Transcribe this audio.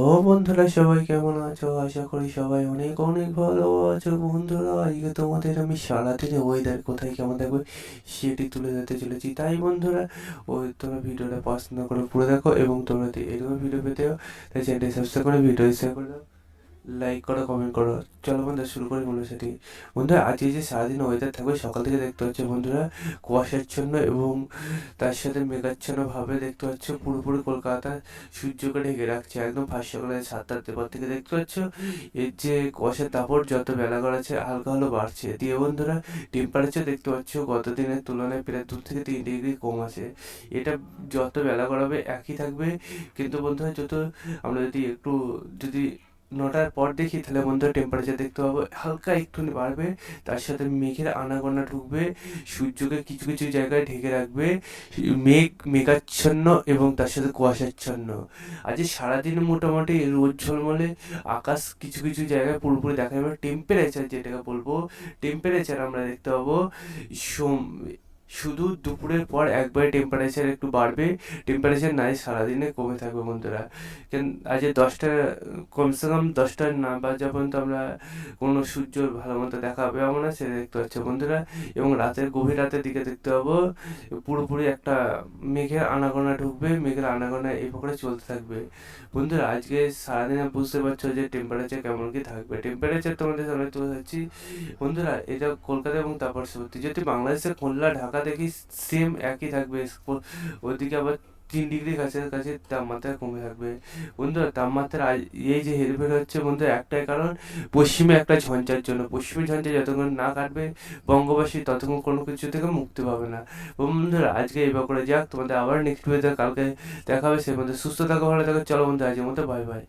ও বন্ধুরা, সবাই কেমন আছো? আশা করি সবাই অনেক অনেক ভালো আছো। বন্ধুরা, আজকে তোমাদের আমি সারাদিনে ওয়েদার কোথায় কেমন থাকবে সেটি তুলে ধরতে চলেছি। তাই বন্ধুরা, তোমরা ভিডিওটা পছন্দ করে পুরো দেখো, এবং তোমরা যদি এরকম ভিডিও পেতে হও তাই চ্যানেলটি সাবস্ক্রাইব করে ভিডিও শেয়ার করে দাও, লাইক করো, কমেন্ট করো। চলো বন্ধুরা, শুরু করি মূল সেটি। বন্ধুরা, আজকে যে সারাদিন ওয়েদার থাকবে, সকাল থেকে দেখতে পাচ্ছ বন্ধুরা কুয়াশাচ্ছন্ন এবং তার সাথে মেঘাচ্ছন্নভাবে দেখতে পাচ্ছ পুরোপুরি কলকাতা সূর্যকে ঢেকে রাখছে। একদম ফার্স্ট সকালে 7টার পর থেকে দেখতে পাচ্ছ এর যে কুয়াশার দাপট যত বেলা গড়াচ্ছে হালকা হলো বাড়ছে। দিয়ে বন্ধুরা, টেম্পারেচার দেখতে পাচ্ছ গত দিনের তুলনায় প্রায় 2 থেকে 3 ডিগ্রি কম আছে। এটা যত বেলা গড়াবে একই থাকবে, কিন্তু বন্ধুরা যত আমরা যদি 9টার পর দেখি, তাহলে বন্ধুরা টেম্পারেচার দেখতে পাবো হালকা একটুখানি বাড়বে। তার সাথে মেঘের আনাগোনা ঢুকবে, সূর্যকে কিছু কিছু জায়গায় ঢেকে রাখবে মেঘাচ্ছন্ন এবং তার সাথে কুয়াশাচ্ছন্ন। আজ সারাদিন মোটামুটি রোদ ঝলমলে আকাশ, কিছু কিছু জায়গায় পুরোপুরি দেখা যাবে। টেম্পারেচার যেটাকে বলবো, টেম্পারেচার আমরা দেখতে পাবো শুধু দুপুরের পর একবারে টেম্পারেচার একটু বাড়বে। টেম্পারেচার নাই সারাদিনে কমে থাকবে বন্ধুরা। আজ 10টা, কমসে কম 10টা না বাজা পর্যন্ত আমরা কোনো সূর্য ভালো মতো দেখা হবে এমন আছে দেখতে পাচ্ছ বন্ধুরা। এবং রাতের গভীর রাতের দিকে দেখতে পাবো পুরোপুরি একটা মেঘের আনাগোনা ঢুকবে, মেঘের আনাগোনা এই প্রকারে চলতে থাকবে। বন্ধুরা, আজকে সারাদিনে বুঝতে পারছো যে টেম্পারেচার কেমন কি থাকবে। টেম্পারেচার তোমাদের সামনে তুলে ধরছি বন্ধুরা। এটা কলকাতা এবং তার পার্শ্ববর্তী। যদি বাংলাদেশের খুলনা ঢাকা দেখি, সেম একই থাকবে। ওদিকে আবার 3 ডিগ্রি কাছাকাছি তাপমাত্রা কমে থাকবে। বন্ধুরা, তাপমাত্রা এই যে হেরফের হচ্ছে বন্ধুরা, একটাই কারণ, পশ্চিমে একটা ঝঞ্ঝার জন্য। পশ্চিমী ঝঞ্ঝা যতক্ষণ না কাটবে বঙ্গবাসী, ততক্ষণ কোনো কিছু থেকে মুক্তি পাবে না। বন্ধুরা, আজকে এই করে যাক, তোমাদের আবার নেক্সট ভিডিওতে কালকে দেখা হবে। সে মধ্যে সুস্থ থাকো, ভালো থাকো। চলো বন্ধুরা, আজকের মতো বাই বাই।